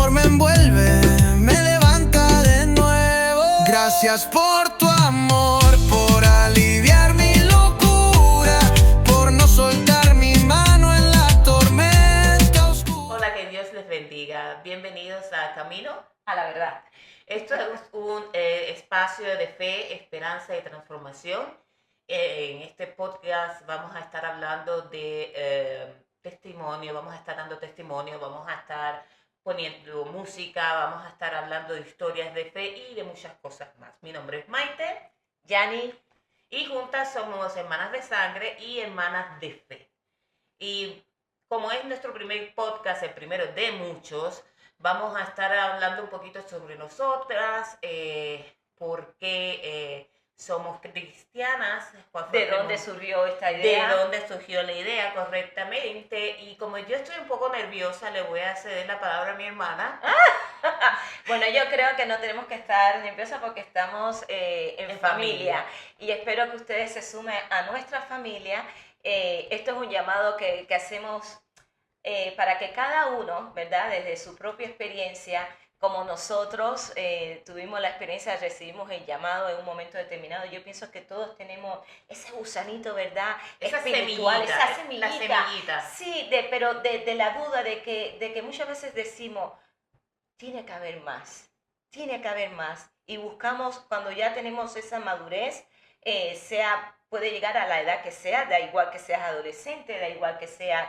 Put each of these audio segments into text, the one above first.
amor me envuelve, me levanta de nuevo. Gracias por tu amor, por aliviar mi locura, por no soltar mi mano en la tormenta oscura. Hola, que Dios les bendiga. Bienvenidos a Camino a la Verdad. Esto es un espacio de fe, esperanza y transformación. En este podcast vamos a estar hablando de testimonio, vamos a estar dando testimonio, vamos a estar poniendo música, vamos a estar hablando de historias de fe y de muchas cosas más. Mi nombre es Maite, Yani, y juntas somos hermanas de sangre y hermanas de fe. Y como es nuestro primer podcast, el primero de muchos, vamos a estar hablando un poquito sobre nosotras, por qué somos cristianas. ¿De dónde surgió esta idea? De dónde surgió la idea correctamente. Y como yo estoy un poco nerviosa, le voy a ceder la palabra a mi hermana. Bueno, yo creo que no tenemos que estar nerviosos porque estamos en familia. Y espero que ustedes se sumen a nuestra familia. Esto es un llamado que hacemos para que cada uno, ¿verdad? Desde su propia experiencia, como nosotros tuvimos la experiencia, recibimos el llamado en un momento determinado. Yo pienso que todos tenemos ese gusanito, ¿verdad? Esa espiritual, semillita, esa semillita. la semillita. Sí, pero de la duda de que muchas veces decimos, tiene que haber más, tiene que haber más. Y buscamos, cuando ya tenemos esa madurez, puede llegar a la edad que sea, da igual que seas adolescente, da igual que seas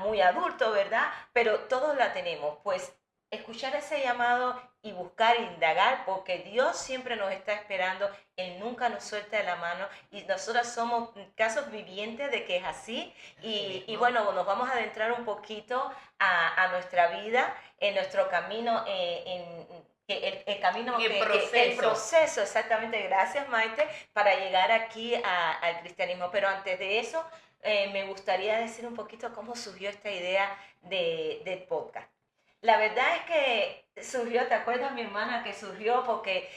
muy adulto, ¿verdad? Pero todos la tenemos, pues escuchar ese llamado y buscar, indagar, porque Dios siempre nos está esperando, Él nunca nos suelta de la mano y nosotros somos casos vivientes de que es así. Y bueno, nos vamos a adentrar un poquito a nuestra vida, en nuestro camino, el camino, el proceso, exactamente, gracias Maite, para llegar aquí al cristianismo. Pero antes de eso, me gustaría decir un poquito cómo surgió esta idea del podcast. La verdad es que surgió, ¿te acuerdas, mi hermana, que surgió porque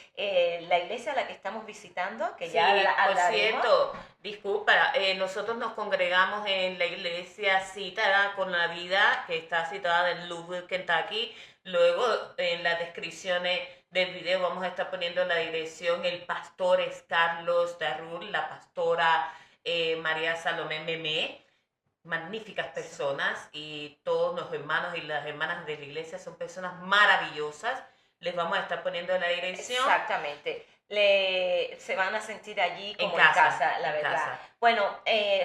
la iglesia a la que estamos visitando, que Sí, ya por hablaremos. cierto, disculpa, nosotros nos congregamos en la iglesia Cita con la Vida, que está citada en Louisville, Kentucky. Luego, en las descripciones del video vamos a estar poniendo la dirección. El pastor es Carlos Darrul, la pastora María Salomé Memé. Magníficas personas, y todos los hermanos y las hermanas de la iglesia son personas maravillosas. Les vamos a estar poniendo la dirección. Exactamente. Se van a sentir allí como en casa, la verdad. Casa. Bueno,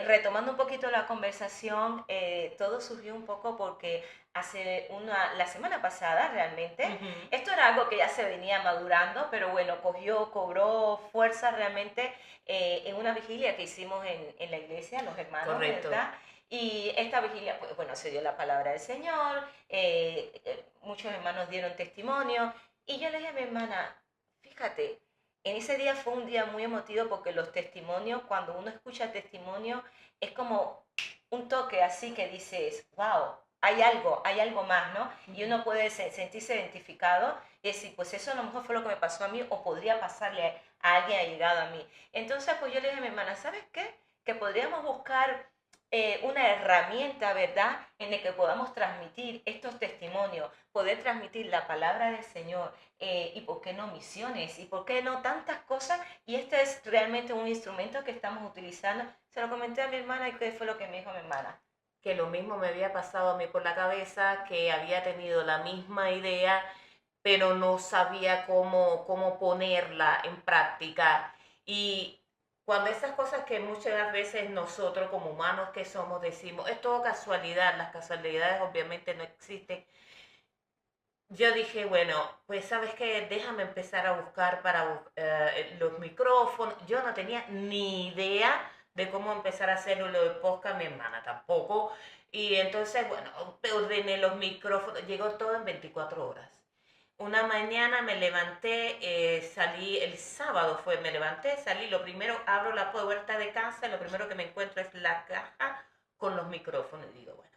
retomando un poquito la conversación, todo surgió un poco porque la semana pasada realmente, esto era algo que ya se venía madurando, pero bueno, cobró fuerza realmente en una vigilia que hicimos en la iglesia, los hermanos, Correcto. ¿verdad? Y esta vigilia, pues bueno, se dio la palabra del Señor, muchos hermanos dieron testimonio, y yo le dije a mi hermana, fíjate, en ese día fue un día muy emotivo porque los testimonios, cuando uno escucha testimonio, es como un toque así que dices, wow, hay algo más, ¿no? Y uno puede sentirse identificado y decir, pues eso a lo mejor fue lo que me pasó a mí o podría pasarle a alguien allegado a mí. Entonces, pues yo le dije a mi hermana, ¿sabes qué? Que podríamos buscar una herramienta, ¿verdad?, en la que podamos transmitir estos testimonios, poder transmitir la palabra del Señor, y por qué no misiones, y por qué no tantas cosas, y este es realmente un instrumento que estamos utilizando. Se lo comenté a mi hermana y qué fue lo que me dijo mi hermana. Que lo mismo me había pasado a mí por la cabeza, que había tenido la misma idea, pero no sabía cómo ponerla en práctica. Y cuando esas cosas que muchas veces nosotros como humanos que somos decimos, es todo casualidad, las casualidades obviamente no existen. Yo dije, bueno, pues sabes qué, déjame empezar a buscar para los micrófonos. Yo no tenía ni idea de cómo empezar a hacerlo lo de podcast, mi hermana tampoco. Y entonces, bueno, ordené los micrófonos, llegó todo en 24 horas. Una mañana me levanté, salí, el sábado me levanté, salí, lo primero, abro la puerta de casa, lo primero que me encuentro es la caja con los micrófonos. Y digo, bueno,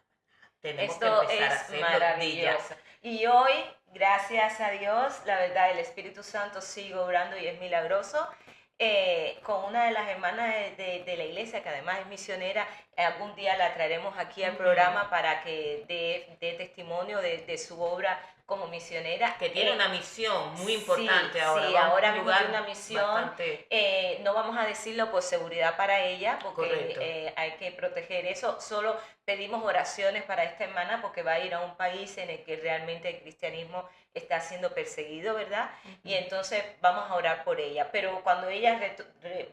tenemos Esto que empezar a es hacerlo maravilloso. Y hoy, gracias a Dios, la verdad, el Espíritu Santo sigue obrando y es milagroso. Con una de las hermanas de la iglesia, que además es misionera, Algún día la traeremos aquí al programa para que dé testimonio de su obra como misionera. Que tiene una misión muy importante sí, ahora. Sí, Vamos a ahora un mismo lugar tiene una misión. bastante... No vamos a decirlo por seguridad para ella, Correcto. porque hay que proteger eso. Solo pedimos oraciones para esta hermana porque va a ir a un país en el que realmente el cristianismo está siendo perseguido, ¿verdad? Y entonces vamos a orar por ella. Pero cuando ella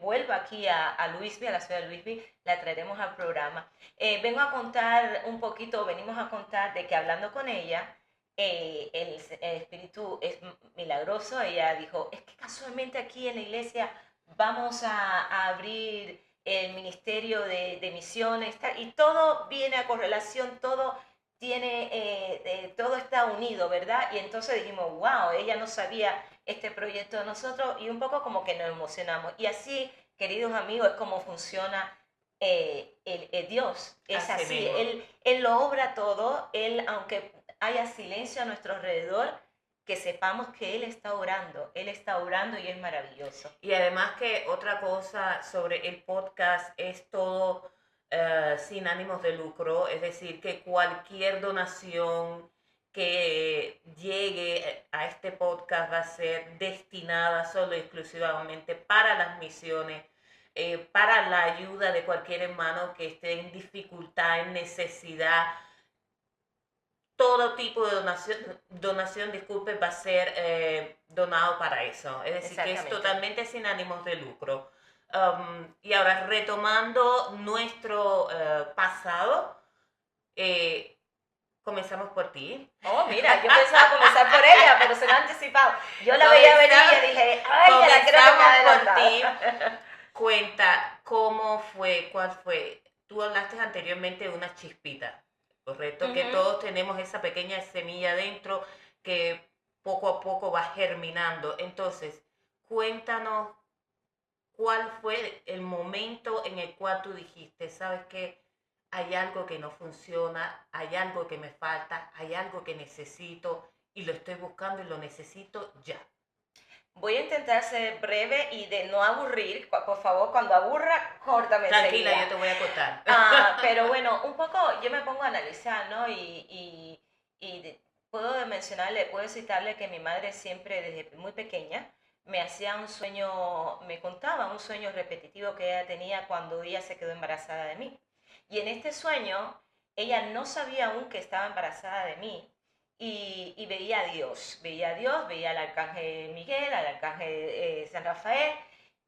vuelva aquí a Louisville, a la ciudad de Louisville, la traeremos al programa. Venimos a contar de que hablando con ella, el espíritu es milagroso. Ella dijo, es que casualmente aquí en la iglesia vamos a abrir el ministerio de misiones, y todo viene a correlación, todo todo está unido, ¿verdad? Y entonces dijimos, wow, ella no sabía este proyecto de nosotros, y un poco como que nos emocionamos. Y así, queridos amigos, es como funciona el Dios. Es así, él lo obra todo. Él, aunque haya silencio a nuestro alrededor, que sepamos que Él está orando y es maravilloso. Y además que otra cosa sobre el podcast es todo sin ánimos de lucro, es decir, que cualquier donación que llegue a este podcast va a ser destinada solo y exclusivamente para las misiones, para la ayuda de cualquier hermano que esté en dificultad, en necesidad. Todo tipo de donación, disculpe, va a ser donado para eso. Es decir, que es totalmente sin ánimos de lucro. Y ahora, retomando nuestro pasado, comenzamos por ti. Oh, mira, yo pensaba comenzar por ella, pero se me ha anticipado. Yo la veía venir y dije, ay, ya la quiero que me adelantado. Cuenta, ¿cómo fue? ¿Cuál fue? Tú hablaste anteriormente de una chispita, ¿correcto? Que todos tenemos esa pequeña semilla dentro que poco a poco va germinando. Entonces, cuéntanos cuál fue el momento en el cual tú dijiste, ¿sabes qué? Hay algo que no funciona, hay algo que me falta, hay algo que necesito y lo estoy buscando y lo necesito ya. Voy a intentar ser breve y de no aburrir. Por favor, cuando aburra, córtame. Tranquila, enseguida. yo te voy a contar. Pero bueno, un poco yo me pongo a analizar, ¿no? Y puedo citarle que mi madre siempre, desde muy pequeña, me hacía un sueño, me contaba un sueño repetitivo que ella tenía cuando ella se quedó embarazada de mí. Y en este sueño, ella no sabía aún que estaba embarazada de mí. Y veía a Dios, veía al arcángel Miguel, al arcángel San Rafael,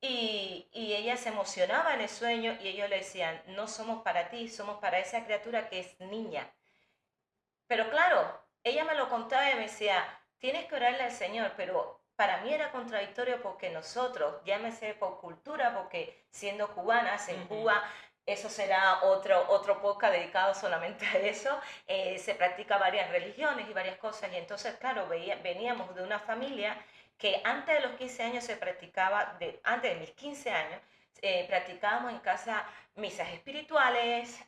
y ella se emocionaba en el sueño y ellos le decían, no somos para ti, somos para esa criatura que es niña. Pero claro, ella me lo contaba y me decía, tienes que orarle al Señor, pero para mí era contradictorio porque nosotros, llámese por cultura, porque siendo cubanas en Cuba, eso será otro podcast dedicado solamente a eso. Se practica varias religiones y varias cosas. Y entonces, claro, veníamos de una familia que antes de los 15 años se practicaba, antes de mis 15 años, practicábamos en casa misas espirituales,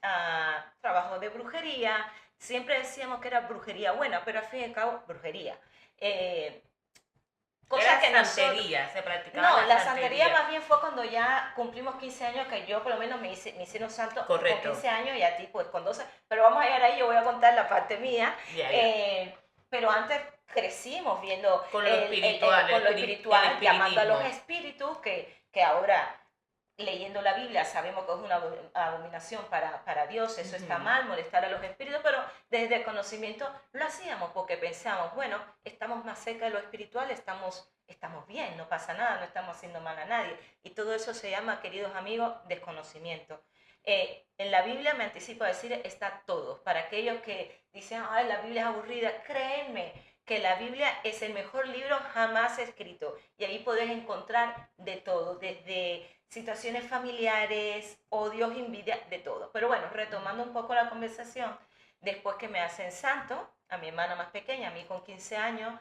trabajos de brujería. Siempre decíamos que era brujería buena, pero al fin y al cabo, brujería. Cosa que santería, se practicaba. No, la santería más bien fue cuando ya cumplimos 15 años, que yo por lo menos me hicieron santo. Correcto. Con 15 años y a ti pues con 12. Pero vamos a llegar ahí, yo voy a contar la parte mía. Pero antes crecimos viendo con lo espiritual, llamando a los espíritus, que ahora leyendo la Biblia sabemos que es una abominación para Dios, eso está mal, molestar a los espíritus, pero desde el conocimiento lo hacíamos porque pensamos, bueno, estamos más cerca de lo espiritual, estamos bien, no pasa nada, no estamos haciendo mal a nadie. Y todo eso se llama, queridos amigos, desconocimiento. En la Biblia, me anticipo a decir, está todo. Para aquellos que dicen, ay, la Biblia es aburrida, créanme que la Biblia es el mejor libro jamás escrito. Y ahí podés encontrar de todo, desde situaciones familiares, odios, envidia, de todo. Pero bueno, retomando un poco la conversación, después que me hacen santo, a mi hermana más pequeña, a mí con 15 años,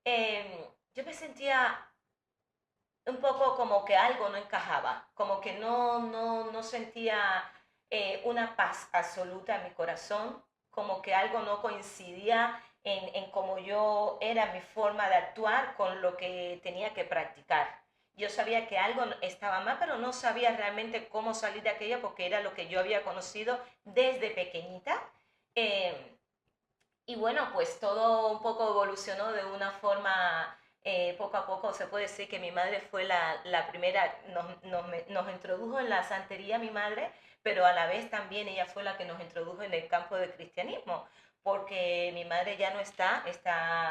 yo me sentía un poco como que algo no encajaba, como que no sentía una paz absoluta en mi corazón, como que algo no coincidía en cómo yo era, mi forma de actuar con lo que tenía que practicar. yo sabía que algo estaba mal, pero no sabía realmente cómo salir de aquella porque era lo que yo había conocido desde pequeñita. Eh, y bueno, pues todo un poco evolucionó de una forma, poco a poco. Se puede decir que mi madre fue la primera, nos introdujo en la santería mi madre, pero a la vez también ella fue la que nos introdujo en el campo del cristianismo, porque mi madre ya no está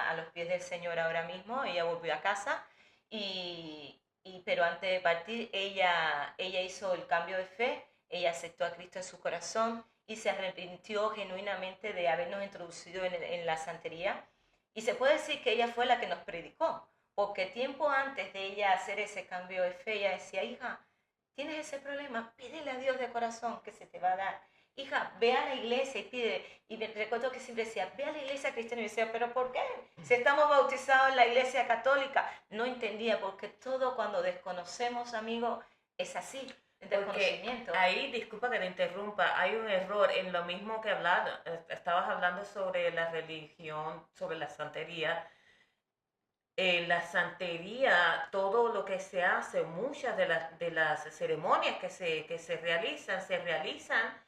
a los pies del Señor ahora mismo, ella volvió a casa, pero antes de partir ella hizo el cambio de fe, ella aceptó a Cristo en su corazón y se arrepintió genuinamente de habernos introducido en la santería. Y se puede decir que ella fue la que nos predicó, porque tiempo antes de ella hacer ese cambio de fe, ella decía, hija, tienes ese problema, pídele a Dios de corazón que se te va a dar. Hija, ve a la iglesia y pide. Y me recuerdo que siempre decía, ve a la iglesia cristiana. Y decía, ¿pero por qué? Si estamos bautizados en la iglesia católica. No entendía, porque todo cuando desconocemos, amigo, es así. El Porque desconocimiento. ahí, disculpa que te interrumpa, hay un error en lo mismo que estabas hablando sobre la religión, sobre la santería. La santería, todo lo que se hace, muchas de las ceremonias que se realizan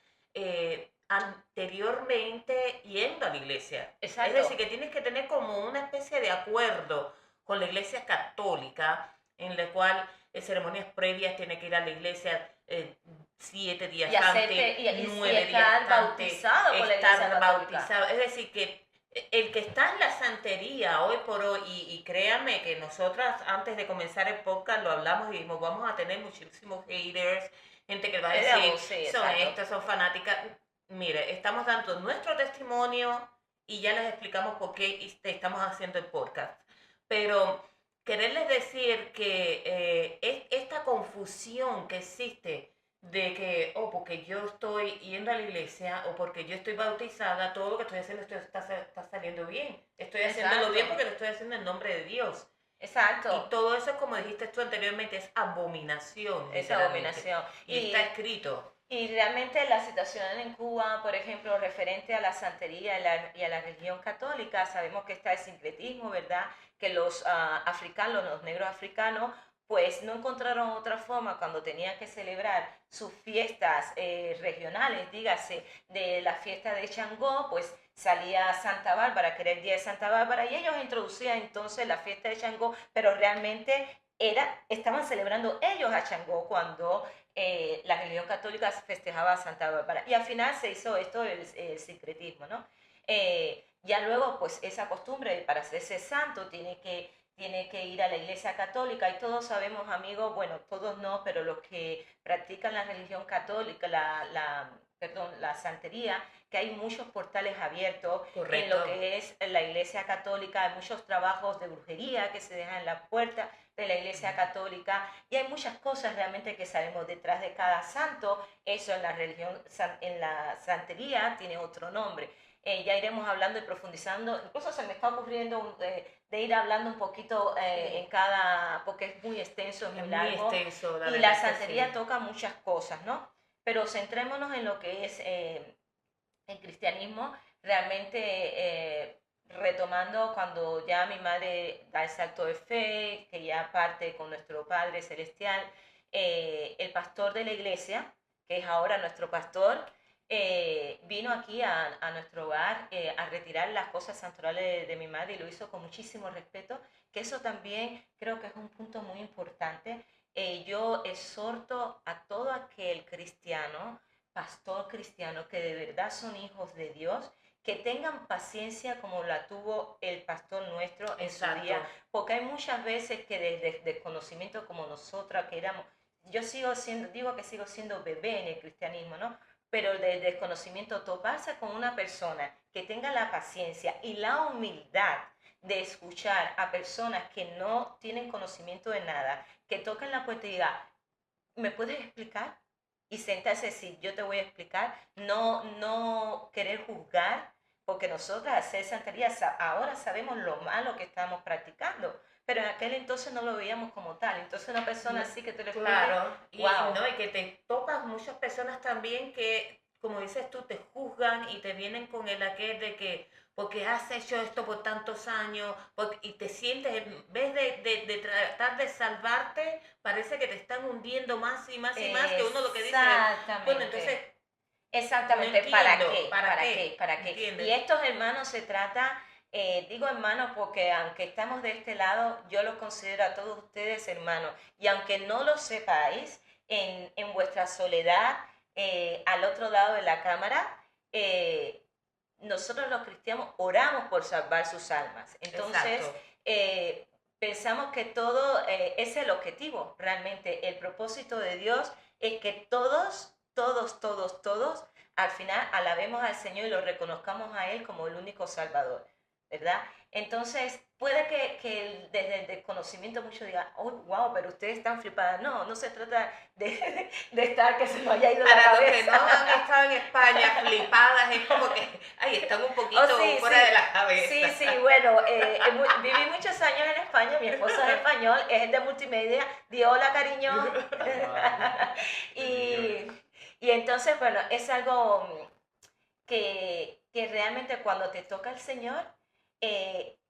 anteriormente yendo a la iglesia. Exacto. Es decir, que tienes que tener como una especie de acuerdo con la iglesia católica, en la cual ceremonias previas tiene que ir a la iglesia 7 días Y antes, hacerte- y 9 días estar antes, bautizado por la iglesia estar católica. bautizado. Es decir, que el que está en la santería hoy por hoy, y créanme que nosotras antes de comenzar el podcast lo hablamos y dijimos, vamos a tener muchísimos haters, gente que va a decir, Sí, son exacto. estas, son fanáticas. Mire, estamos dando nuestro testimonio y ya les explicamos por qué estamos haciendo el podcast. Pero quererles decir que esta confusión que existe de que, porque yo estoy yendo a la iglesia o porque yo estoy bautizada, todo lo que estoy haciendo está saliendo bien. Estoy haciéndolo Exacto. bien porque lo estoy haciendo en nombre de Dios. Exacto. Y todo eso, como dijiste tú anteriormente, es abominación. Es literalmente. abominación. Y está escrito. Y realmente la situación en Cuba, por ejemplo, referente a la santería y a la religión católica, sabemos que está el sincretismo, ¿verdad? Que los africanos, los negros africanos, pues no encontraron otra forma cuando tenían que celebrar sus fiestas regionales, dígase, de la fiesta de Changó, pues salía Santa Bárbara, que era el día de Santa Bárbara, y ellos introducían entonces la fiesta de Changó, pero realmente estaban celebrando ellos a Changó cuando la religión católica festejaba a Santa Bárbara. Y al final se hizo esto, el sincretismo, ¿no? Ya luego, pues esa costumbre para hacerse santo tiene que ir a la iglesia católica y todos sabemos, amigos, bueno, todos no, pero los que practican la religión católica, la santería, que hay muchos portales abiertos. Correcto. En lo que es la iglesia católica, hay muchos trabajos de brujería que se dejan en la puerta de la iglesia católica y hay muchas cosas realmente que sabemos detrás de cada santo. Eso en la religión, en la santería tiene otro nombre. Ya iremos hablando y profundizando, incluso se me está ocurriendo de ir hablando un poquito en cada, porque es muy extenso, es muy largo. Muy extenso, y la santería toca muchas cosas, ¿no? Pero centrémonos en lo que es el cristianismo, realmente retomando cuando ya mi madre da el salto de fe, que ya parte con nuestro Padre Celestial, el pastor de la iglesia, que es ahora nuestro pastor, vino aquí a nuestro hogar a retirar las cosas santorales de mi madre y lo hizo con muchísimo respeto, que eso también creo que es un punto muy importante. Yo exhorto a todo aquel cristiano, pastor cristiano, que de verdad son hijos de Dios, que tengan paciencia como la tuvo el pastor nuestro en su día, porque hay muchas veces que desde desconocimiento como nosotras que éramos, yo digo que sigo siendo bebé en el cristianismo, ¿no? Pero de desconocimiento, toparse con una persona que tenga la paciencia y la humildad de escuchar a personas que no tienen conocimiento de nada, que toquen la puerta y digan, ¿me puedes explicar? Y sentarse así, yo te voy a explicar, no querer juzgar, porque nosotras hacer santería ahora sabemos lo malo que estamos practicando, pero en aquel entonces no lo veíamos como tal. Entonces una persona así que te lo explique, claro, wow. y que te topas muchas personas también que, como dices tú, te juzgan y te vienen con el aquel de que, porque has hecho esto por tantos años, y te sientes, en vez de tratar de salvarte, parece que te están hundiendo más y más y más, que uno lo que dice, bueno, entonces, Exactamente, no ¿para entiendo, qué? ¿para ¿Para qué? qué? ¿Para qué? ¿Entiendes? Y estos hermanos se trata, digo hermanos porque aunque estamos de este lado, yo los considero a todos ustedes hermanos. Y aunque no lo sepáis, en vuestra soledad, al otro lado de la cámara, nosotros los cristianos oramos por salvar sus almas. Entonces, Exacto. pensamos que todo es el objetivo, realmente. El propósito de Dios es que todos, al final alabemos al Señor y lo reconozcamos a Él como el único Salvador, ¿verdad? Entonces, puede que desde el desconocimiento muchos digan, oh, wow, pero ustedes están flipadas. No, no se trata de estar que se nos haya ido la Para los cabeza. que no han estado en España flipadas, es como que, ay, están un poquito fuera de la cabeza. Sí, bueno, viví muchos años en España, mi esposo es español, es de multimedia, di hola, cariño. y entonces, bueno, es algo que realmente cuando te toca el Señor,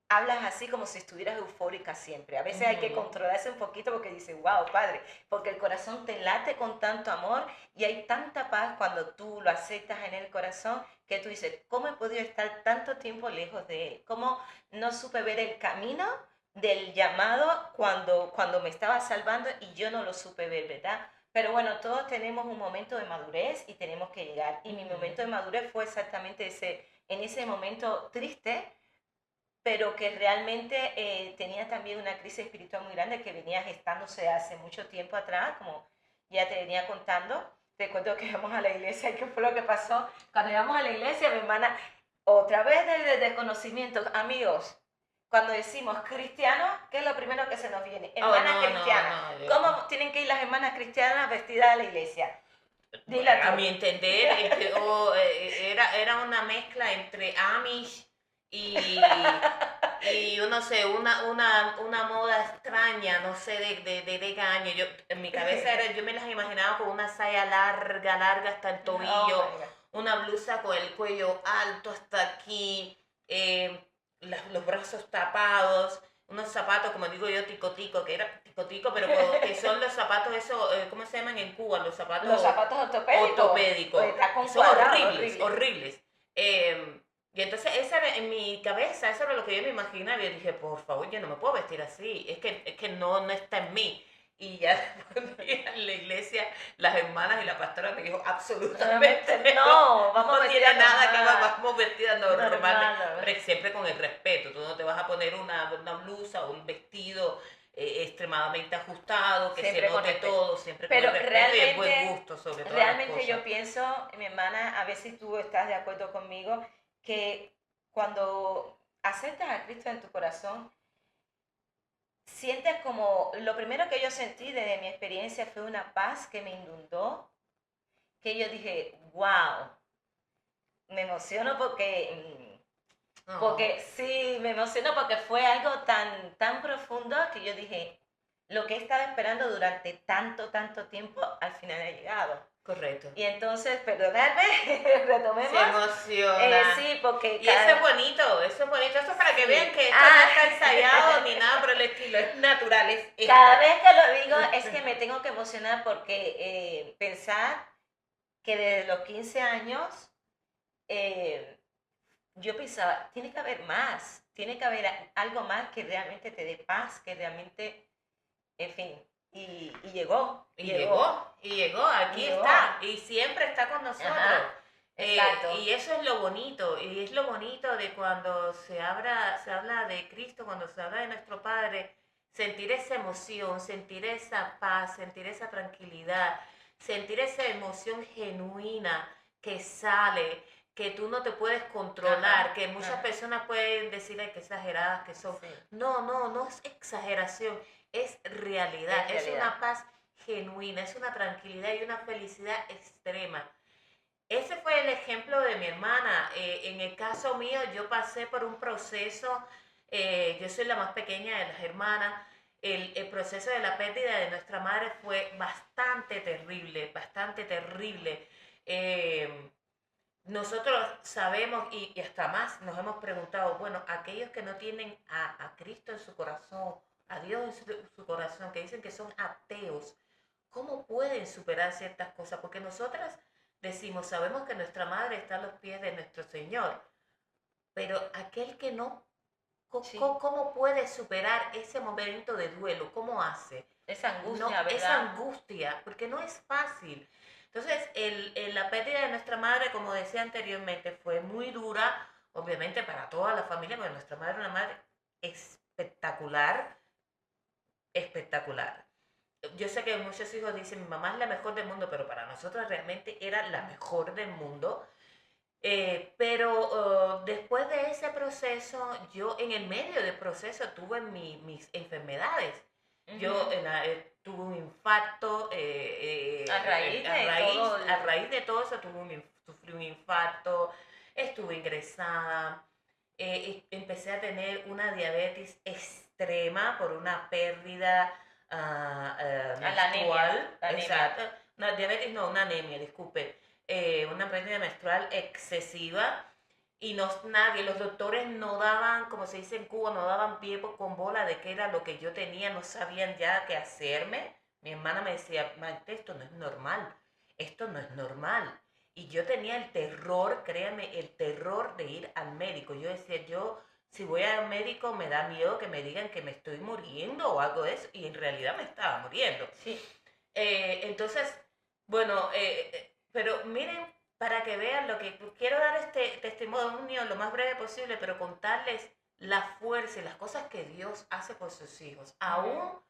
hablas así como si estuvieras eufórica siempre. A veces hay que controlarse un poquito porque dices, wow, Padre, porque el corazón te late con tanto amor y hay tanta paz cuando tú lo aceptas en el corazón que tú dices, ¿cómo he podido estar tanto tiempo lejos de Él? ¿Cómo no supe ver el camino del llamado cuando me estaba salvando y yo no lo supe ver, ¿verdad? Pero bueno, todos tenemos un momento de madurez y tenemos que llegar. Y mi momento de madurez fue exactamente en ese momento triste, pero que realmente tenía también una crisis espiritual muy grande que venía gestándose hace mucho tiempo atrás, como ya te venía contando. Recuerdo que íbamos a la iglesia y qué fue lo que pasó. Cuando íbamos a la iglesia, mi hermana, otra vez del desconocimiento, amigos, cuando decimos cristianos, ¿qué es lo primero que se nos viene? Hermanas cristianas. ¿Cómo tienen que ir las hermanas cristianas vestidas a la iglesia? Dile a mi entender, era una mezcla entre Amish y yo no sé, una moda extraña, no sé de qué año. En mi cabeza yo me las imaginaba con una saya larga hasta el tobillo, una blusa con el cuello alto hasta aquí, los brazos tapados, unos zapatos, como digo yo, ticotico, que era ticotico, pero que son los zapatos esos, ¿cómo se llaman en Cuba? Los zapatos ortopédicos. Son horribles. Y entonces en mi cabeza, eso era lo que yo me imaginaba. Y yo dije, por favor, yo no me puedo vestir así. Es que no está en mí. Y ya después en la iglesia, las hermanas y la pastora me dijo, absolutamente no tiene nada que vamos vestidas normal, pero siempre con el respeto. Tú no te vas a poner una blusa o un vestido extremadamente ajustado, que siempre se note todo, siempre pero con el respeto y el buen gusto sobre todo. Realmente yo pienso, mi hermana, a ver si tú estás de acuerdo conmigo, que cuando aceptas a Cristo en tu corazón, sientes como, lo primero que yo sentí desde mi experiencia fue una paz que me inundó, que yo dije, wow, me emociono sí, me emociono porque fue algo tan profundo que yo dije, lo que he estado esperando durante tanto tiempo, al final ha llegado. Correcto. Y entonces, perdonadme, retomemos. Se emociona. Sí, porque... Y eso es bonito, eso es para que vean que esto no está ensayado ni nada por el estilo, es natural. Cada vez que lo digo es que me tengo que emocionar porque pensar que desde los 15 años yo pensaba, tiene que haber más, tiene que haber algo más que realmente te dé paz, que realmente, en fin... Y llegó, aquí está, y siempre está con nosotros. Exacto. Y eso es lo bonito, y es lo bonito de cuando se habla de Cristo, cuando se habla de nuestro Padre, sentir esa emoción, sentir esa paz, sentir esa tranquilidad, sentir esa emoción genuina que sale, que tú no te puedes controlar, que muchas personas pueden decir ay, que exageradas que son. Sí. No es exageración. Es realidad, es una paz genuina, es una tranquilidad y una felicidad extrema. Ese fue el ejemplo de mi hermana. En el caso mío, yo pasé por un proceso, yo soy la más pequeña de las hermanas, el proceso de la pérdida de nuestra madre fue bastante terrible. nosotros sabemos y hasta más nos hemos preguntado, bueno, aquellos que no tienen a Cristo en su corazón, a Dios en su corazón, que dicen que son ateos, ¿cómo pueden superar ciertas cosas? Porque nosotras decimos, sabemos que nuestra madre está a los pies de nuestro Señor, pero aquel que no, Sí. ¿cómo puede superar ese momento de duelo? ¿Cómo hace? Esa angustia, No, ¿verdad? esa angustia, porque no es fácil. Entonces, la pérdida de nuestra madre, como decía anteriormente, fue muy dura, obviamente para toda la familia, porque nuestra madre era una madre espectacular, espectacular. Yo sé que muchos hijos dicen, mi mamá es la mejor del mundo, pero para nosotros realmente era la mejor del mundo. Pero después de ese proceso, yo en el medio del proceso tuve mis enfermedades. Yo tuve un infarto, a raíz de todo eso sufrí un infarto, estuve ingresada, empecé a tener una diabetes extrema por una pérdida menstrual. La anemia. Exacto. Una diabetes, no, una anemia, disculpe. Una pérdida menstrual excesiva y nadie, los doctores no daban, como se dice en Cuba, no daban pie con bola de qué era lo que yo tenía, no sabían ya qué hacerme. Mi hermana me decía, Maite, esto no es normal, esto no es normal. Y yo tenía el terror, créanme, el terror de ir al médico. Yo decía, si voy al médico me da miedo que me digan que me estoy muriendo o algo de eso, y en realidad me estaba muriendo. Sí. Entonces, bueno, pero miren, para que vean lo que quiero dar este testimonio lo más breve posible, pero contarles la fuerza y las cosas que Dios hace por sus hijos. Aún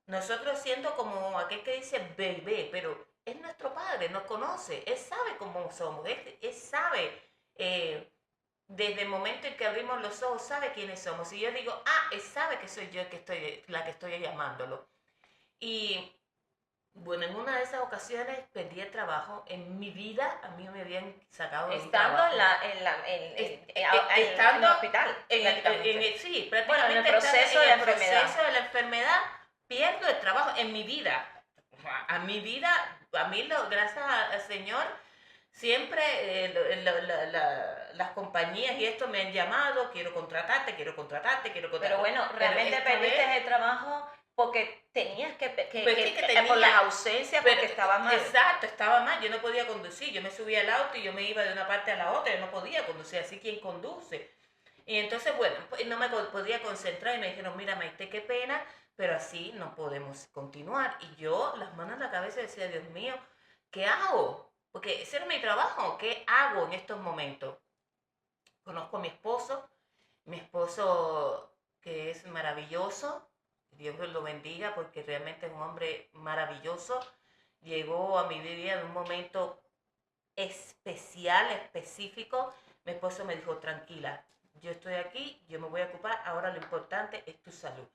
nosotros siendo como aquel que dice bebé, pero es nuestro padre, nos conoce, él sabe cómo somos, él sabe, desde el momento en que abrimos los ojos, sabe quiénes somos. Y yo digo, él sabe que soy yo la que estoy llamándolo. Y bueno, en una de esas ocasiones perdí el trabajo. En mi vida a mí me habían sacado de un Estando trabajo. en el hospital. Sí, prácticamente en el proceso de en el enfermedad. proceso de la enfermedad pierdo el trabajo en mi vida. A mi vida, gracias al Señor, siempre las compañías y esto me han llamado, quiero contratarte. Pero bueno, realmente esta perdiste vez- el trabajo porque tenías que tenía, por las ausencias, porque estaba mal. Exacto, estaba mal, yo no podía conducir, yo me subía al auto y yo me iba de una parte a la otra, yo no podía conducir, así quien conduce. Y entonces, bueno, pues no me podía concentrar y me dijeron, mira Maite, qué pena, pero así no podemos continuar. Y yo, las manos en la cabeza, decía, Dios mío, ¿qué hago? Porque ese era mi trabajo, ¿qué hago en estos momentos? Conozco a mi esposo que es maravilloso, Dios lo bendiga porque realmente es un hombre maravilloso. Llegó a mi vida en un momento especial, específico. Mi esposo me dijo, tranquila, yo estoy aquí, yo me voy a ocupar, ahora lo importante es tu salud.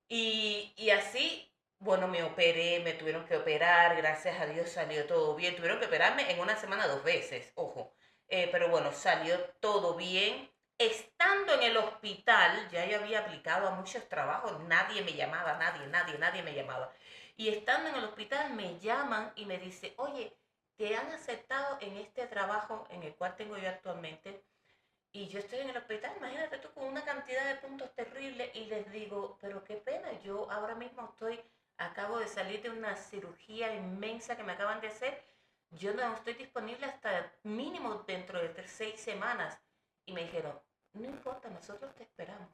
Y así, bueno, me operé, me tuvieron que operar, gracias a Dios salió todo bien. Tuvieron que operarme en una semana 2 veces, ojo. Pero bueno, salió todo bien. Estando en el hospital, ya yo había aplicado a muchos trabajos, nadie me llamaba, nadie me llamaba. Y estando en el hospital me llaman y me dice, oye, te han aceptado en este trabajo en el cual tengo yo actualmente. Y yo estoy en el hospital, imagínate tú, con una cantidad de puntos terribles y les digo, pero qué pena, yo ahora mismo acabo de salir de una cirugía inmensa que me acaban de hacer, yo no estoy disponible hasta mínimo dentro de 6 semanas. Y me dijeron, no importa, nosotros te esperamos.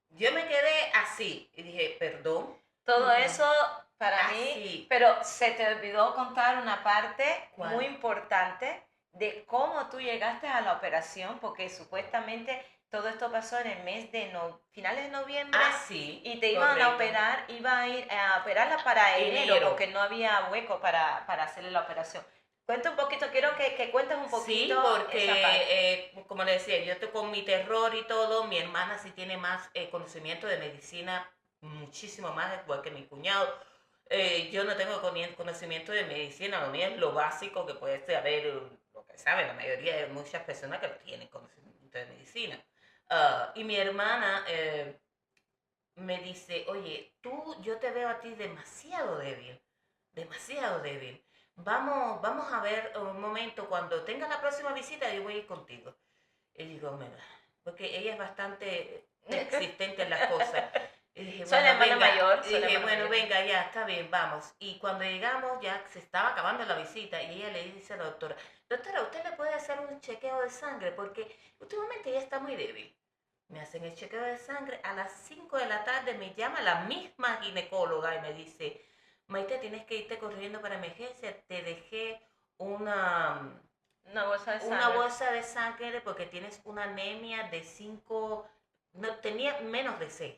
Yo me quedé así y dije, perdón. Todo eso para mí, Así. pero se te olvidó contar una parte ¿Cuál? muy importante de cómo tú llegaste a la operación, porque supuestamente todo esto pasó en el mes de finales de noviembre Sí. y te iban a operar, iba a ir a operarla para enero porque no había hueco para hacerle la operación. Cuenta un poquito, quiero que cuentes un poquito. Sí, porque como le decía, yo estoy con mi terror y todo, mi hermana sí tiene más conocimiento de medicina, muchísimo más, igual que mi cuñado. Yo no tengo conocimiento de medicina, lo mío es lo básico que puede saber, lo que saben la mayoría de muchas personas que no tienen conocimiento de medicina. Y mi hermana me dice, oye, yo te veo a ti demasiado débil, vamos a ver un momento, cuando tenga la próxima visita, yo voy a ir contigo. Y digo, mira, porque ella es bastante existente en las cosas. Y dije, Soy la bueno, hermana venga. mayor. Y Soy la dije, hermana bueno, mayor. venga, ya, está bien, vamos. Y cuando llegamos, ya se estaba acabando la visita, y ella le dice a la doctora, doctora, ¿usted le puede hacer un chequeo de sangre? Porque últimamente ella está muy débil. Me hacen el chequeo de sangre, a las 5 de la tarde me llama la misma ginecóloga y me dice, Maite, tienes que irte corriendo para emergencia, te dejé una, Una bolsa de una sangre. bolsa de sangre porque tienes una anemia de 5, no, tenía menos de 6.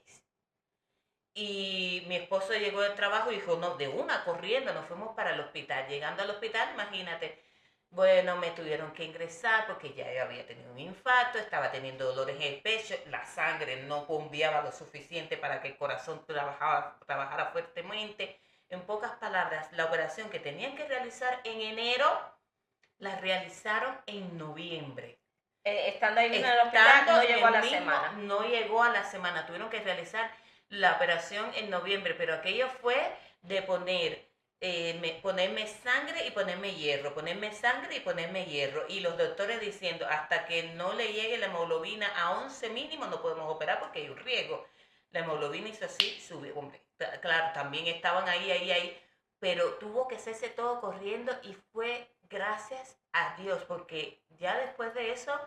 Y mi esposo llegó del trabajo y dijo, no, de una corriendo, nos fuimos para el hospital. Llegando al hospital, imagínate, bueno, me tuvieron que ingresar porque ya había tenido un infarto, estaba teniendo dolores en el pecho, la sangre no bombeaba lo suficiente para que el corazón trabajara fuertemente. En pocas palabras, la operación que tenían que realizar en enero, la realizaron en noviembre. Estando ahí mismo en el hospital, no llegó a la semana. No llegó a la semana, tuvieron que realizar la operación en noviembre, pero aquello fue de ponerme sangre y ponerme hierro, ponerme sangre y ponerme hierro. Y los doctores diciendo, hasta que no le llegue la hemoglobina a 11 mínimo, no podemos operar porque hay un riesgo. La hemoglobina hizo así, subió, hombre. Claro, también estaban ahí, pero tuvo que hacerse todo corriendo y fue gracias a Dios, porque ya después de eso,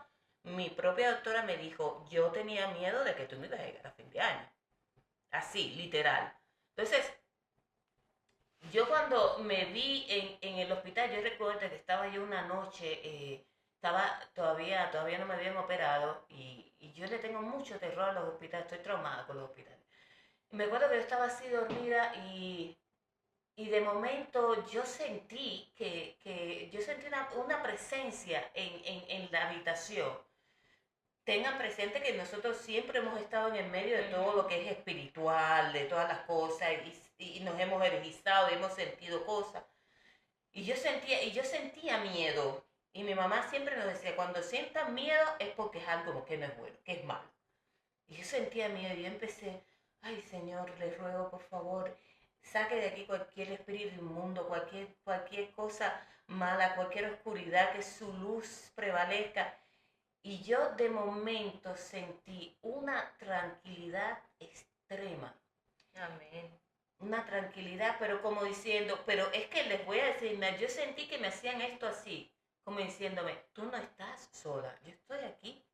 mi propia doctora me dijo, yo tenía miedo de que tú no ibas a llegar a fin de año. Así, literal. Entonces, yo cuando me vi en el hospital, yo recuerdo que estaba yo una noche, todavía no me habían operado y yo le tengo mucho terror a los hospitales, estoy traumada con los hospitales. Y me acuerdo que yo estaba así dormida y de momento yo sentí yo sentí una presencia en la habitación. Tengan presente que nosotros siempre hemos estado en el medio de todo lo que es espiritual, de todas las cosas, y nos hemos energizado y hemos sentido cosas. Y yo sentía miedo. Y mi mamá siempre nos decía, cuando sientas miedo es porque es algo que no es bueno, que es malo. Y yo sentía miedo y yo empecé, ay Señor, le ruego por favor, saque de aquí cualquier espíritu inmundo, cualquier cosa mala, cualquier oscuridad, que su luz prevalezca. Y yo de momento sentí una tranquilidad extrema. Amén. Una tranquilidad, pero como diciendo, pero es que les voy a decir, yo sentí que me hacían esto así, como diciéndome, tú no estás sola, yo estoy aquí.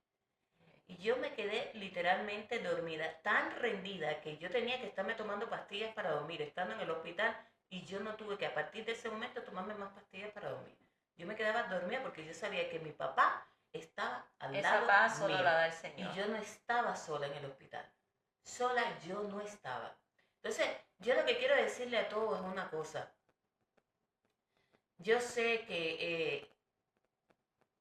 Y yo me quedé literalmente dormida, tan rendida que yo tenía que estarme tomando pastillas para dormir, estando en el hospital, y yo no tuve que a partir de ese momento tomarme más pastillas para dormir. Yo me quedaba dormida porque yo sabía que mi papá estaba al Esa lado paz solo mío, la da el Señor. y yo no estaba sola en el hospital. Sola yo no estaba. Entonces, yo lo que quiero decirle a todos es una cosa. Yo sé que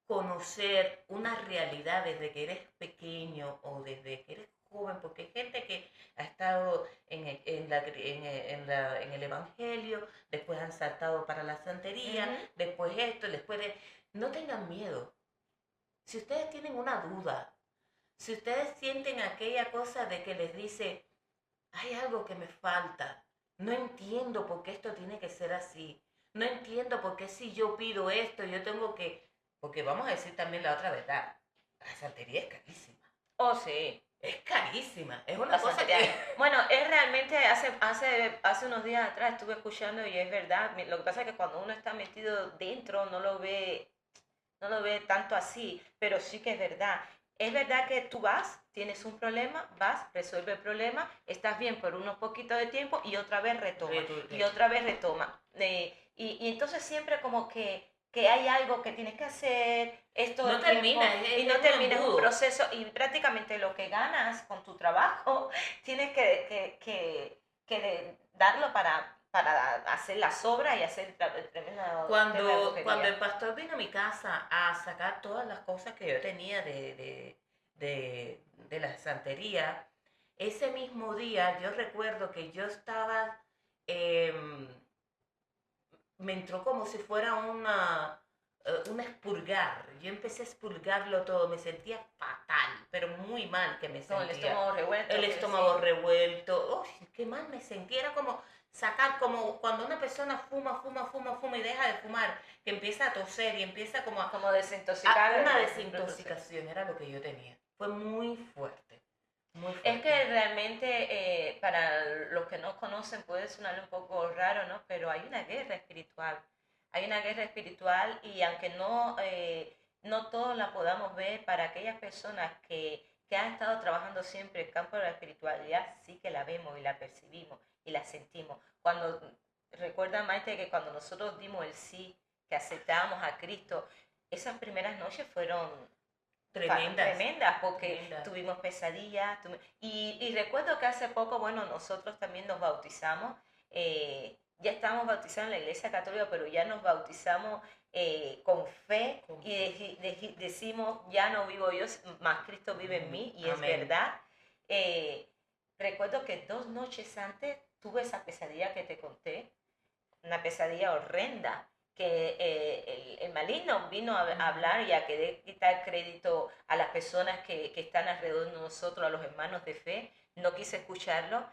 conocer una realidad desde que eres pequeño o desde que eres joven, porque hay gente que ha estado en el Evangelio, después han saltado para la santería, después esto, después de... No tengan miedo. Si ustedes tienen una duda, si ustedes sienten aquella cosa de que les dice, hay algo que me falta, no entiendo por qué esto tiene que ser así, no entiendo por qué si yo pido esto, yo tengo que... Porque vamos a decir también la otra verdad, la santería es carísima. Oh, sí. Es carísima, es una La cosa santería. que... Bueno, es realmente, hace unos días atrás estuve escuchando y es verdad. Lo que pasa es que cuando uno está metido dentro no lo ve tanto así, pero sí que es verdad. Es verdad que tú tienes un problema, resuelve el problema, estás bien por unos poquitos de tiempo y otra vez retoma. Y otra vez retoma. Y entonces siempre como que hay algo que tienes que hacer, esto No termina, y no termina, es un proceso, y prácticamente lo que ganas con tu trabajo tienes que darlo para hacer las obras y hacer el tremendo... Cuando el pastor vino a mi casa a sacar todas las cosas que yo tenía de la santería, ese mismo día yo recuerdo que yo estaba... me entró como si fuera un expurgar. Yo empecé a expurgarlo todo, me sentía fatal, pero muy mal que me sentía. Con el estómago revuelto. El estómago revuelto, qué mal me sentía, era como sacar, como cuando una persona fuma y deja de fumar, que empieza a toser y empieza como a... Como desintoxicar. Una desintoxicación era lo que yo tenía. Fue muy fuerte. Muy fuerte. Es que realmente para los que no conocen puede sonar un poco raro, ¿no? Pero hay una guerra espiritual. Hay una guerra espiritual y aunque no todos la podamos ver, para aquellas personas que han estado trabajando siempre en el campo de la espiritualidad, sí que la vemos y la percibimos y la sentimos. Recuerda, Maite, que cuando nosotros dimos el sí, que aceptábamos a Cristo, esas primeras noches fueron tremendas porque tuvimos pesadillas. Y recuerdo que hace poco, bueno, nosotros también nos bautizamos. Ya estábamos bautizados en la Iglesia Católica, pero ya nos bautizamos con fe y decimos, ya no vivo yo, más Cristo vive en mí, y Amén. es verdad. Recuerdo que 2 noches antes tuve esa pesadilla que te conté, una pesadilla horrenda, que el maligno vino a hablar y a querer quitar crédito a las personas que están alrededor de nosotros, a los hermanos de fe. No quise escucharlo.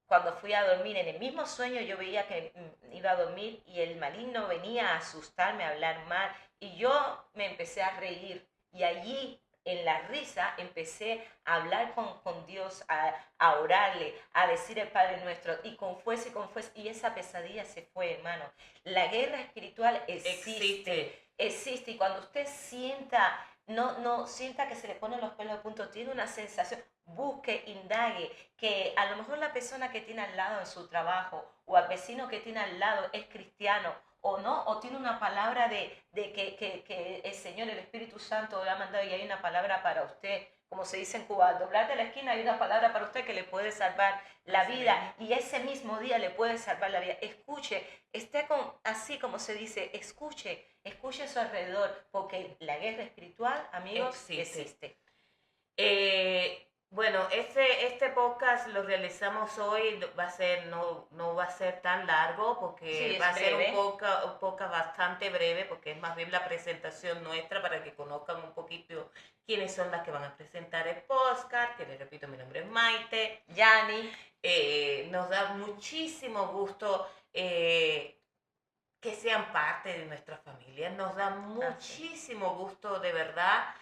Cuando fui a dormir, en el mismo sueño yo veía que iba a dormir y el maligno venía a asustarme, a hablar mal, y yo me empecé a reír, y allí en la risa empecé a hablar con Dios, a orarle, a decir el Padre Nuestro, y con fuerza, y esa pesadilla se fue, hermano. La guerra espiritual existe, y cuando usted sienta, no sienta que se le ponen los pelos de punto, tiene una sensación, busque, indague, que a lo mejor la persona que tiene al lado en su trabajo, o al vecino que tiene al lado es cristiano, o no, o tiene una palabra de que el Señor, el Espíritu Santo le ha mandado, y hay una palabra para usted, como se dice en Cuba, doblar de la esquina, hay una palabra para usted que le puede salvar la vida, y ese mismo día le puede salvar la vida. Escuche, así como se dice, escuche a su alrededor, porque la guerra espiritual, amigos, existe. Bueno, este podcast lo realizamos hoy, no va a ser tan largo, porque Sí, va a ser breve. un podcast bastante breve, porque es más bien la presentación nuestra para que conozcan un poquito quiénes son las que van a presentar el podcast, que les repito, mi nombre es Maite. Yani. Nos da muchísimo gusto que sean parte de nuestra familia, nos da muchísimo gusto, de verdad.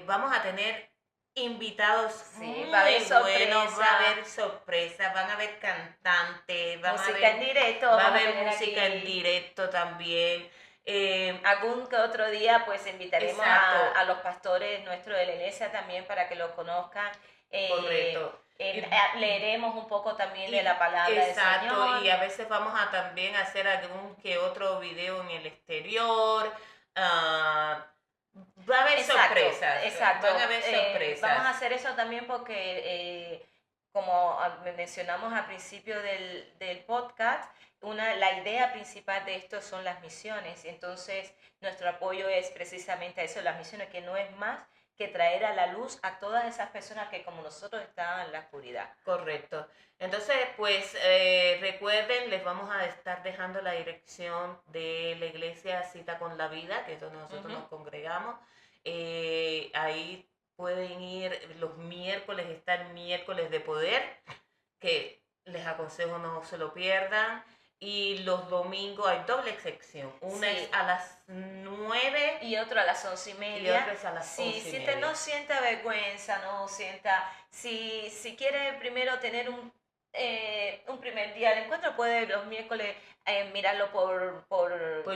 Vamos a tener invitados muy va a haber buenos, va a haber sorpresas, van a haber cantantes, música en directo, va a haber música en directo también. Algún que otro día pues invitaremos a los pastores nuestros de la iglesia también para que los conozcan. Correcto. Leeremos un poco también de la palabra del Señor. Exacto, y a veces vamos a también hacer algún que otro video en el exterior. Va a haber sorpresas. Exacto. Van a haber sorpresas. Vamos a hacer eso también porque, como mencionamos al principio del podcast, la idea principal de esto son las misiones. Entonces, nuestro apoyo es precisamente a eso, las misiones, que no es más que traer a la luz a todas esas personas que como nosotros estaban en la oscuridad. Correcto. Entonces, pues recuerden, les vamos a estar dejando la dirección de la iglesia Cita con la Vida, que es donde nosotros nos congregamos. Ahí pueden ir los miércoles, está el miércoles de poder, que les aconsejo no se lo pierdan. Y los domingos hay doble sección. Una es a las 9 y otra a las 11:30. Y otra es a las 11:30. Si usted no sienta vergüenza, si quiere primero tener un primer día de encuentro, puede los miércoles mirarlo por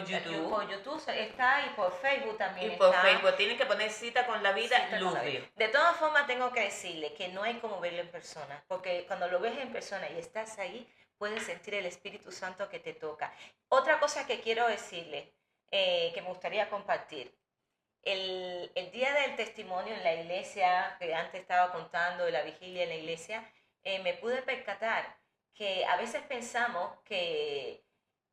YouTube. Por YouTube está, y por Facebook también. Y por Facebook. Tienen que poner Cita con la Vida, Luzville. De todas formas, tengo que decirle que no hay como verlo en persona, porque cuando lo ves en persona y estás ahí, puedes sentir el Espíritu Santo que te toca. Otra cosa que quiero decirle, que me gustaría compartir. El día del testimonio en la iglesia, que antes estaba contando de la vigilia en la iglesia, me pude percatar que a veces pensamos que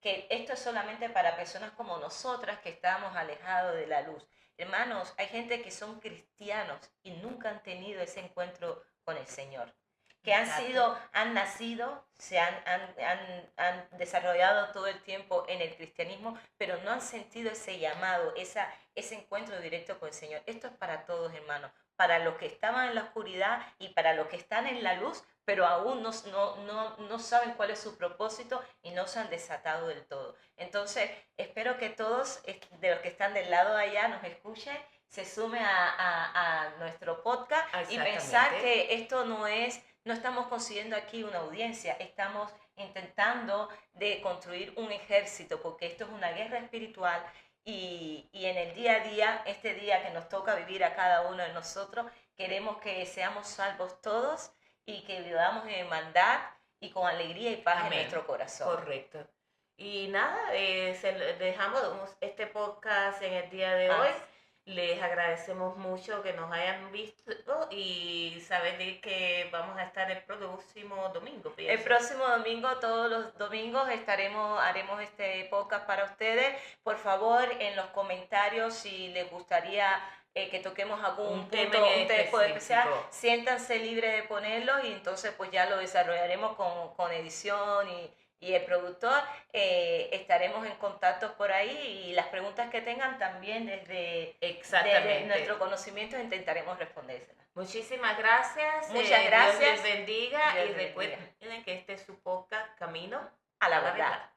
esto es solamente para personas como nosotras que estamos alejados de la luz. Hermanos, hay gente que son cristianos y nunca han tenido ese encuentro con el Señor, que han nacido, se han desarrollado todo el tiempo en el cristianismo, pero no han sentido ese llamado, ese encuentro directo con el Señor. Esto es para todos, hermanos. para los que estaban en la oscuridad y para los que están en la luz, pero aún no saben cuál es su propósito y no se han desatado del todo. Entonces, espero que todos de los que están del lado de allá nos escuchen, se sume a nuestro podcast y pensar que esto no estamos consiguiendo aquí una audiencia, estamos intentando de construir un ejército, porque esto es una guerra espiritual y en el día a día, este día que nos toca vivir a cada uno de nosotros, queremos que seamos salvos todos y que vivamos en hermandad y con alegría y paz. Amén. En nuestro corazón. Correcto. Y nada, dejamos este podcast en el día de hoy. Les agradecemos mucho que nos hayan visto y saber que vamos a estar el próximo domingo. Pienso. El próximo domingo, todos los domingos haremos este podcast para ustedes. Por favor, en los comentarios, si les gustaría que toquemos algún punto, un tema especial, siéntanse libres de ponerlos y entonces pues ya lo desarrollaremos con edición y el productor. Estaremos en contacto por ahí y las preguntas que tengan también desde nuestro conocimiento intentaremos respondérselas. Muchísimas gracias. Muchas gracias. Dios les bendiga. Dios y recuerden que este es su podcast Camino a la verdad.